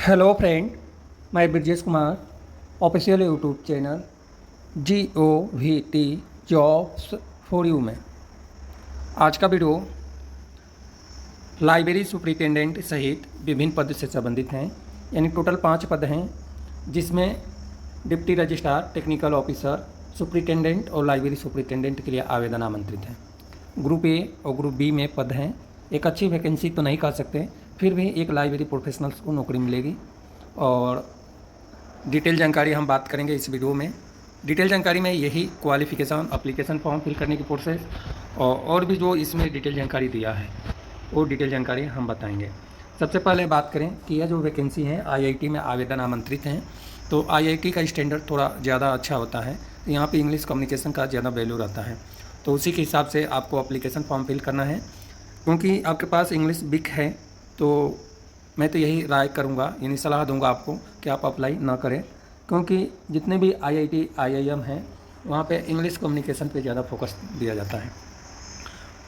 Hello friend, मैं Brajesh Kumar, official YouTube channel GOVT jobs for you में आज का वीडियो लाइब्रेरी सुपरिटेंडेंट सहित विभिन्न पद से संबंधित हैं। यानी टोटल 5 पद हैं, जिसमें deputy registrar, technical officer, superintendent और लाइब्रेरी सुपरिटेंडेंट के लिए आवेदन आमंत्रित हैं। ग्रुप ए और ग्रुप बी में पद हैं। एक अच्छी वैकेंसी तो नहीं कह सकते, फिर भी एक लाइब्रेरी प्रोफेशनल्स को नौकरी मिलेगी। और डिटेल जानकारी हम बात करेंगे इस वीडियो में। डिटेल जानकारी में यही क्वालिफ़िकेशन, एप्लीकेशन फॉर्म फिल करने की प्रोसेस और भी जो इसमें डिटेल जानकारी दिया है वो डिटेल जानकारी हम बताएंगे। सबसे पहले बात करें कि यह जो वैकेंसी है IIT में आवेदन आमंत्रित हैं। तो IIT का स्टैंडर्ड थोड़ा ज़्यादा अच्छा होता है, तो यहाँ पे इंग्लिश कम्युनिकेशन का ज़्यादा वैल्यू रहता है। तो उसी के हिसाब से आपको एप्लीकेशन फॉर्म फिल करना है। क्योंकि आपके पास इंग्लिश वीक है तो मैं तो यही राय करूँगा, यानी सलाह दूंगा आपको कि आप अप्लाई ना करें। क्योंकि जितने भी IIT IIM हैं वहाँ पे इंग्लिश कम्युनिकेशन पे ज़्यादा फोकस दिया जाता है।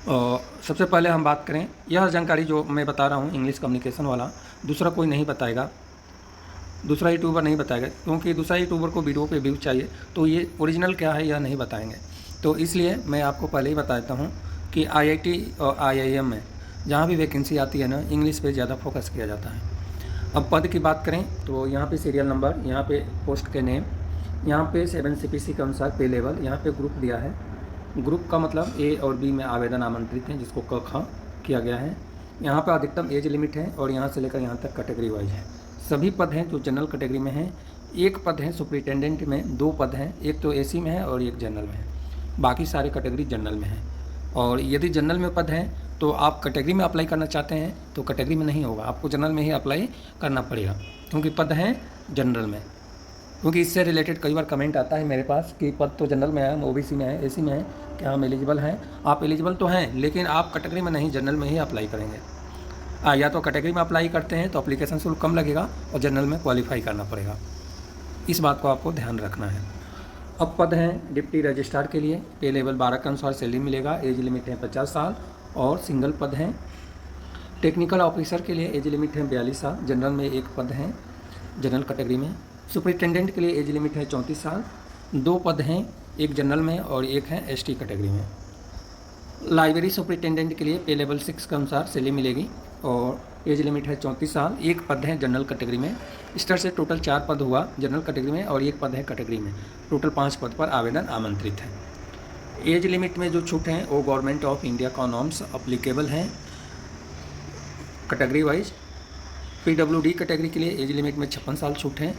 और सबसे पहले हम बात करें, यह जानकारी जो मैं बता रहा हूँ इंग्लिश कम्युनिकेशन वाला, दूसरा कोई नहीं बताएगा, दूसरा यूट्यूबर नहीं बताएगा। क्योंकि दूसरा यूट्यूबर को वीडियो पे व्यू चाहिए, तो ये ओरिजिनल क्या है यह नहीं बताएंगे। तो इसलिए मैं आपको पहले ही बता देता हूँ कि IIT और IIM में जहाँ भी वैकेंसी आती है ना, इंग्लिश पे ज़्यादा फोकस किया जाता है। अब पद की बात करें तो यहाँ पे सीरियल नंबर, यहाँ पे पोस्ट के नेम, यहाँ पे 7 CPC के अनुसार पे लेवल, यहाँ पे ग्रुप दिया है। ग्रुप का मतलब A और B में आवेदन आमंत्रित हैं, जिसको क ख किया गया है। यहाँ पे अधिकतम एज लिमिट है और यहाँ से लेकर यहाँ तक कैटेगरी वाइज है। सभी पद हैं जो जनरल कैटेगरी में हैं। एक पद है सुपरिटेंडेंट में, 2 पद हैं, एक तो AC में है और एक जनरल में है। बाकी सारे कैटेगरी जनरल में हैं। और यदि जनरल में पद हैं तो आप कैटेगरी में अप्लाई करना चाहते हैं तो कैटेगरी में नहीं होगा, आपको जनरल में ही अप्लाई करना पड़ेगा, क्योंकि पद हैं जनरल में। क्योंकि इससे रिलेटेड कई बार कमेंट आता है मेरे पास कि पद तो जनरल में है, OBC में है, AC में है, क्या हम एलिजिबल हैं? आप एलिजिबल तो हैं, लेकिन आप कैटेगरी में नहीं, जनरल में ही अप्लाई करेंगे। या तो कैटेगरी में अप्लाई करते हैं तो अप्लीकेशन शुल्क कम लगेगा और जनरल में क्वालिफाई करना पड़ेगा। इस बात को आपको ध्यान रखना है। अब पद हैं डिप्टी रजिस्ट्रार के लिए, पे लेवल 12 के अनुसार सैलरी मिलेगा, एज लिमिट है 50 साल और सिंगल पद हैं। टेक्निकल ऑफिसर के लिए एज लिमिट है 42 साल, जनरल में एक पद हैं जनरल कैटेगरी में। सुपरिटेंडेंट के लिए एज लिमिट है 34 साल, 2 पद हैं, एक जनरल में और एक है ST कैटेगरी में। लाइब्रेरी सुपरिटेंडेंट के लिए पे लेवल 6 के अनुसार सैलरी मिलेगी और एज लिमिट है 34 साल, एक पद है जनरल कैटेगरी में। इस तरह से टोटल 4 पद हुआ जनरल कैटेगरी में और एक पद है कैटेगरी में। टोटल 5 पद पर आवेदन आमंत्रित है। एज लिमिट में जो छूट हैं वो गवर्नमेंट ऑफ इंडिया का नॉर्म्स अप्लीकेबल हैं कैटेगरी वाइज। PWD कैटेगरी के लिए एज लिमिट में 56 साल छूट हैं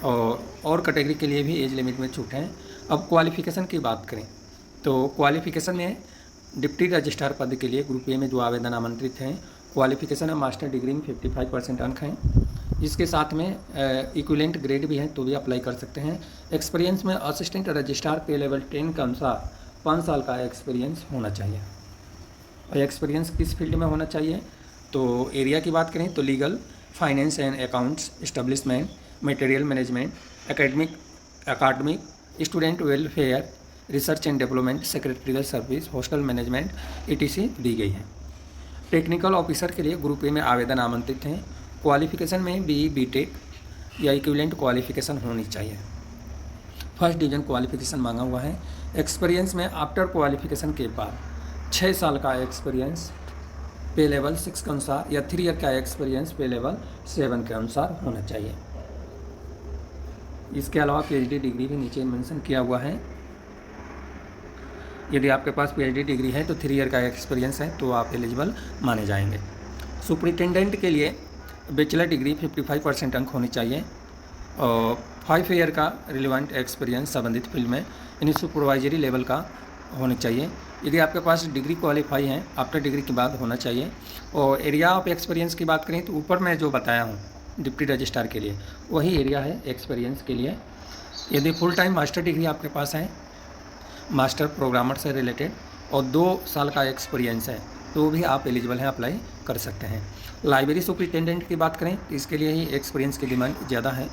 और कैटेगरी के लिए भी एज लिमिट में छूट हैं। अब क्वालिफ़िकेशन की बात करें तो क्वालिफ़िकेशन में डिप्टी रजिस्ट्रार पद के लिए ग्रुप ए में जो आवेदन आमंत्रित हैं, क्वालिफ़िकेशन है मास्टर डिग्री में 55% अंक हैं। इसके साथ में इक्विवेलेंट ग्रेड भी है तो भी अप्लाई कर सकते हैं। एक्सपीरियंस में असिस्टेंट रजिस्ट्रार पे लेवल 10 के अनुसार 5 साल का एक्सपीरियंस होना चाहिए। और एक्सपीरियंस किस फील्ड में होना चाहिए तो एरिया की बात करें तो legal, finance and accounts, establishment, material management, academic, student welfare, research and development, secretarial service, hostel management ETC दी गई है। टेक्निकल ऑफिसर के लिए ग्रुप ए में आवेदन आमंत्रित हैं। क्वालिफ़िकेशन में BE BTech या इक्विवेलेंट क्वालिफ़िकेशन होनी चाहिए। फर्स्ट डिवीज़न क्वालिफ़िकेशन मांगा हुआ है। एक्सपीरियंस में आफ्टर क्वालिफ़िकेशन के बाद 6 साल का एक्सपीरियंस पे लेवल 6 के अनुसार या 3 ईयर का एक्सपीरियंस पे लेवल 7 के अनुसार होना चाहिए। इसके अलावा PhD डिग्री भी नीचे मेंशन किया हुआ है। यदि आपके पास PhD डिग्री है तो 3 ईयर का एक्सपीरियंस है तो आप एलिजिबल माने जाएंगे। सुपरिटेंडेंट के लिए बैचलर डिग्री 55% अंक होनी चाहिए और 5 ईयर का रिलेवेंट एक्सपीरियंस संबंधित फील्ड में यानी सुपरवाइजरी लेवल का होना चाहिए। यदि आपके पास डिग्री क्वालिफाई है आफ्टर डिग्री के बाद होना चाहिए। और एरिया ऑफ एक्सपीरियंस की बात करें तो ऊपर मैं जो बताया हूँ डिप्टी रजिस्ट्रार के लिए वही एरिया है एक्सपीरियंस के लिए। यदि फुल टाइम मास्टर डिग्री आपके पास है, मास्टर प्रोग्रामर से रिलेटेड, और 2 साल का एक्सपीरियंस है तो भी आप एलिजिबल हैं, अप्लाई कर सकते हैं। लाइब्रेरी सुपरिटेंडेंट की बात करें तो इसके लिए ही एक्सपीरियंस की डिमांड ज़्यादा है।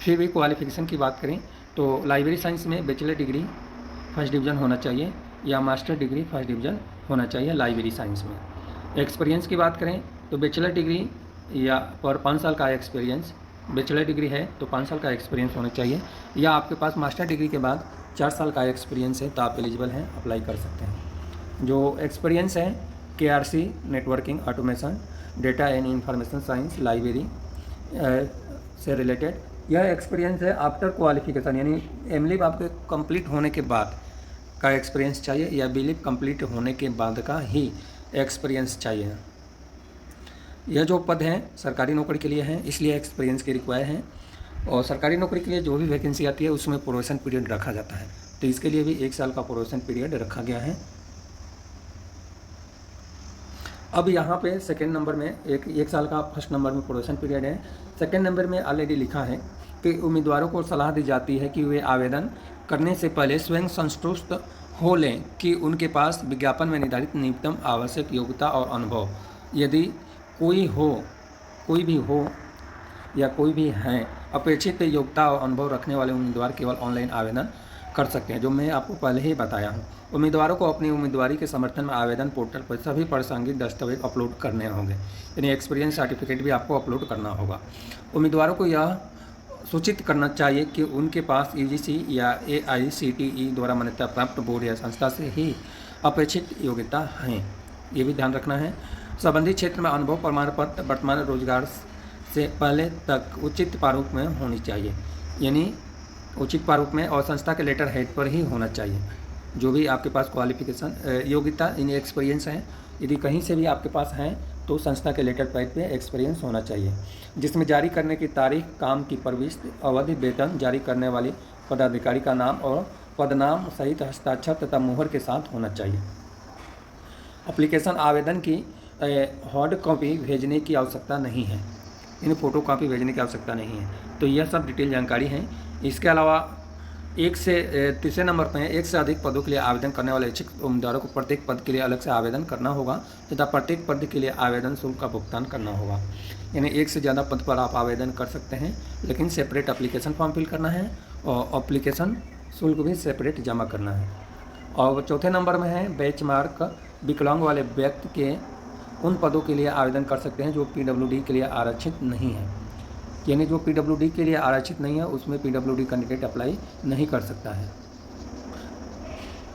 फिर भी क्वालिफ़िकेशन की बात करें तो लाइब्रेरी साइंस में बैचलर डिग्री फर्स्ट डिवीज़न होना चाहिए या मास्टर डिग्री फर्स्ट डिवीज़न होना चाहिए लाइब्रेरी साइंस में। एक्सपीरियंस की बात करें तो बैचलर डिग्री या पर 5 साल का एक्सपीरियंस, बैचलर डिग्री है तो 5 साल का एक्सपीरियंस होना चाहिए, या आपके पास मास्टर डिग्री के बाद 4 साल का एक्सपीरियंस है तो आप एलिजिबल हैं, अप्लाई कर सकते हैं। जो एक्सपीरियंस है KRC, networking, automation, data and information science, library से रिलेटेड, यह एक्सपीरियंस है आफ्टर क्वालिफिकेशन, यानी एमलिब आपके कंप्लीट होने के बाद का एक्सपीरियंस चाहिए, या बीलिब कंप्लीट होने के बाद का ही एक्सपीरियंस चाहिए। यह जो पद हैं सरकारी नौकरी के लिए हैं, इसलिए एक्सपीरियंस के रिक्वायर हैं। और सरकारी नौकरी के लिए जो भी वैकेंसी आती है उसमें प्रोबेशन पीरियड रखा जाता है, तो इसके लिए भी 1 साल का प्रोबेशन पीरियड रखा गया है। अब यहाँ पे सेकेंड नंबर में एक साल का फर्स्ट नंबर में प्रोबेशन पीरियड है। सेकेंड नंबर में ऑलरेडी लिखा है कि उम्मीदवारों को सलाह दी जाती है कि वे आवेदन करने से पहले स्वयं संतुष्ट हो लें कि उनके पास विज्ञापन में निर्धारित न्यूनतम आवश्यक योग्यता और अनुभव, यदि कोई भी हो या कोई भी हैं, अपेक्षित योग्यता और अनुभव रखने वाले उम्मीदवार केवल ऑनलाइन आवेदन कर सकते हैं, जो मैं आपको पहले ही बताया हूँ। उम्मीदवारों को अपनी उम्मीदवारी के समर्थन में आवेदन पोर्टल पर सभी प्रासंगिक दस्तावेज अपलोड करने होंगे, यानी एक्सपीरियंस सर्टिफिकेट भी आपको अपलोड करना होगा। उम्मीदवारों को यह सूचित करना चाहिए कि उनके पास UGC या AICTE द्वारा मान्यता प्राप्त बोर्ड या संस्था से ही अपेक्षित योग्यता हैं, ये भी ध्यान रखना है। संबंधित क्षेत्र में अनुभव प्रमाण पत्र वर्तमान रोजगार से पहले तक उचित प्रारूप में होनी चाहिए, यानी उचित प्रारूप में, और संस्था के लेटर हेड पर ही होना चाहिए। जो भी आपके पास क्वालिफिकेशन योग्यता यानी एक्सपीरियंस है, यदि कहीं से भी आपके पास हैं तो संस्था के लेटर पैड पे एक्सपीरियंस होना चाहिए, जिसमें जारी करने की तारीख, काम की प्रविष्टि, अवधि, वेतन, जारी करने वाले पदाधिकारी का नाम और पदनाम सहित हस्ताक्षर तथा मुहर के साथ होना चाहिए। एप्लीकेशन आवेदन की हार्ड कॉपी भेजने की आवश्यकता नहीं है, यानी फ़ोटो कॉपी भेजने की आवश्यकता नहीं है। तो यह सब डिटेल जानकारी है। इसके अलावा तीसरे नंबर पर 1 से अधिक पदों के लिए आवेदन करने वाले इच्छुक उम्मीदवारों को प्रत्येक पद के लिए अलग से आवेदन करना होगा तथा प्रत्येक पद के लिए आवेदन शुल्क का भुगतान करना होगा, यानी 1 से ज़्यादा पद पर आप आवेदन कर सकते हैं, लेकिन सेपरेट एप्लीकेशन फॉर्म फिल करना है और एप्लीकेशन शुल्क भी सेपरेट जमा करना है। और चौथे नंबर में है बेंचमार्क, विकलांग वाले व्यक्ति के उन पदों के लिए आवेदन कर सकते हैं जो PWD के लिए आरक्षित नहीं है, यानी जो PWD के लिए आरक्षित नहीं है उसमें PWD कैंडिडेट अप्लाई नहीं कर सकता है,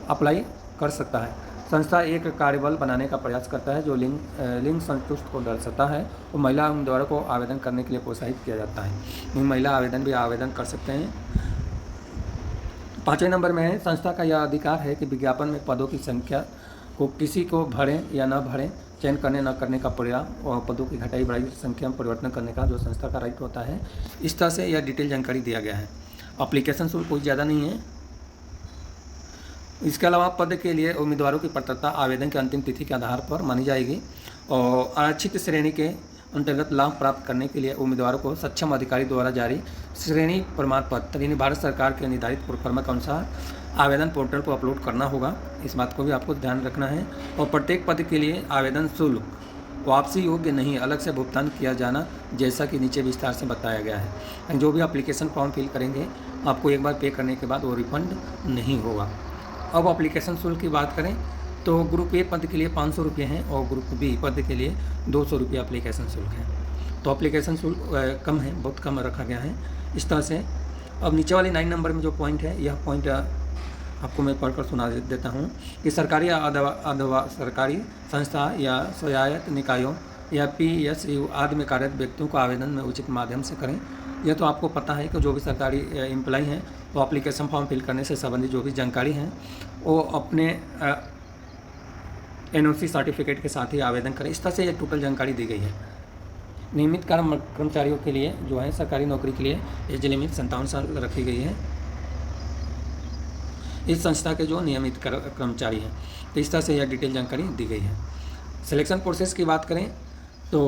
अप्लाई कर सकता है। संस्था एक कार्यबल बनाने का प्रयास करता है जो लिंग संतुष्ट को दर्शाता है, और महिला उम्मीदवारों को आवेदन करने के लिए प्रोत्साहित किया जाता है। महिला आवेदन भी आवेदन कर सकते हैं। 5वें नंबर में है संस्था का यह अधिकार है कि विज्ञापन में पदों की संख्या को किसी को भरें या न भरें, चयन करने न करने का प्रयास और पदों की घटाई बढ़ाई संख्या में परिवर्तन करने का जो संस्था का राइट होता है। इस तरह से यह डिटेल जानकारी दिया गया है। एप्लीकेशन शुल्क कोई ज़्यादा नहीं है। इसके अलावा पद के लिए उम्मीदवारों की पात्रता आवेदन की अंतिम तिथि के आधार पर मानी जाएगी, और आरक्षित श्रेणी के अंतर्गत लाभ प्राप्त करने के लिए उम्मीदवारों को सक्षम अधिकारी द्वारा जारी श्रेणी प्रमाण पत्र, यानी भारत सरकार के निर्धारित प्रोफार्मा के अनुसार आवेदन पोर्टल पर अपलोड करना होगा। इस बात को भी आपको ध्यान रखना है। और प्रत्येक पद के लिए आवेदन शुल्क वापसी योग्य नहीं, अलग से भुगतान किया जाना, जैसा कि नीचे विस्तार से बताया गया है। जो भी एप्लीकेशन फॉर्म फिल करेंगे आपको एक बार पे करने के बाद वो रिफंड नहीं होगा। अब एप्लीकेशन शुल्क की बात करें तो ग्रुप ए पद के लिए 500 रुपये हैं और ग्रुप बी पद के लिए 200 रुपये एप्लीकेशन शुल्क है। तो एप्लीकेशन शुल्क कम है, बहुत कम रखा गया है इस तरह से। अब नीचे वाले 9 नंबर में जो पॉइंट है, यह पॉइंट आपको मैं पढ़कर सुना देता हूँ कि सरकारी या सरकारी संस्था या स्वायत्त निकायों या PSU आदि में कार्यरत व्यक्तियों को आवेदन में उचित माध्यम से करें। यह तो आपको पता है कि जो भी सरकारी एम्प्लॉय हैं वो एप्लीकेशन फॉर्म फिल करने से संबंधित जो भी जानकारी हैं वो अपने NOC सर्टिफिकेट के साथ ही आवेदन करें। इस तरह से ये टोटल जानकारी दी गई है। नियमित कर्मचारियों के लिए जो है सरकारी नौकरी के लिए एज लिमिट 57 साल रखी गई है, इस संस्था के जो नियमित कर्मचारी हैं। तो इस तरह से यह डिटेल जानकारी दी गई है। सिलेक्शन प्रोसेस की बात करें तो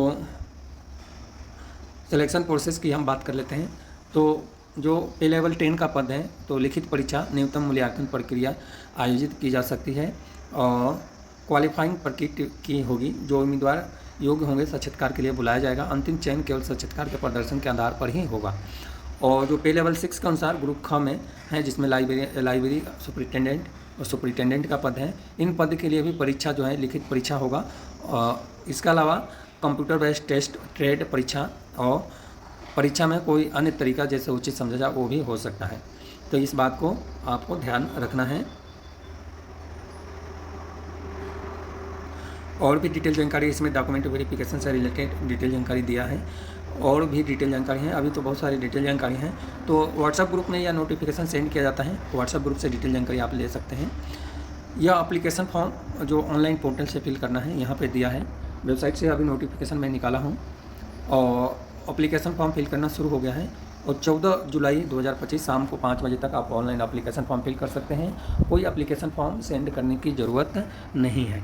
सिलेक्शन प्रोसेस की हम बात कर लेते हैं। तो जो पे लेवल 10 का पद है तो लिखित परीक्षा न्यूनतम मूल्यांकन प्रक्रिया आयोजित की जा सकती है और क्वालिफाइंग प्रक्रिया की होगी। जो उम्मीदवार योग्य होंगे साक्षात्कार के लिए बुलाया जाएगा। अंतिम चयन केवल साक्षात्कार के प्रदर्शन के आधार पर ही होगा। और जो पे लेवल 6 के अनुसार ग्रुप ख में है जिसमें लाइब्रेरी सुपरिटेंडेंट और सुपरिटेंडेंट का पद है, इन पद के लिए भी परीक्षा जो है लिखित परीक्षा होगा। इसके अलावा कंप्यूटर बेस्ड टेस्ट, ट्रेड परीक्षा और परीक्षा में कोई अन्य तरीका जैसे उचित समझा जाए वो भी हो सकता है। तो इस बात को आपको ध्यान रखना है। और भी डिटेल जानकारी इसमें डॉक्यूमेंट वेरिफिकेशन से रिलेटेड डिटेल जानकारी दिया है, और भी डिटेल जानकारी है, अभी तो बहुत सारी डिटेल जानकारी हैं। तो व्हाट्सएप ग्रुप में यह नोटिफिकेशन सेंड किया जाता है, व्हाट्सएप ग्रुप से डिटेल जानकारी आप ले सकते हैं। यह एप्लीकेशन फॉर्म जो ऑनलाइन पोर्टल से फिल करना है यहाँ पे दिया है, वेबसाइट से अभी नोटिफिकेशन मैं निकाला हूँ और एप्लीकेशन फॉर्म फिल करना शुरू हो गया है। और 14 जुलाई 2025 शाम को 5 बजे तक आप ऑनलाइन एप्लीकेशन फॉर्म फिल कर सकते हैं। कोई एप्लीकेशन फॉर्म सेंड करने की ज़रूरत नहीं है।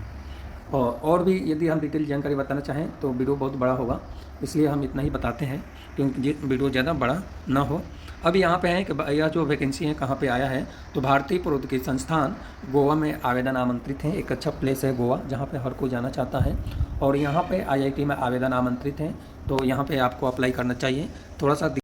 और भी यदि हम डिटेल जानकारी बताना चाहें तो वीडियो बहुत बड़ा होगा, इसलिए हम इतना ही बताते हैं क्योंकि वीडियो ज़्यादा बड़ा ना हो। अब यहाँ पे है कि यह जो वैकेंसी है कहाँ पे आया है, तो भारतीय प्रौद्योगिकी संस्थान गोवा में आवेदन आमंत्रित हैं। एक अच्छा प्लेस है गोवा, जहाँ पे हर कोई जाना चाहता है। और यहाँ पे IIT में आवेदन आमंत्रित हैं, तो यहाँ पे आपको अप्लाई करना चाहिए। थोड़ा सा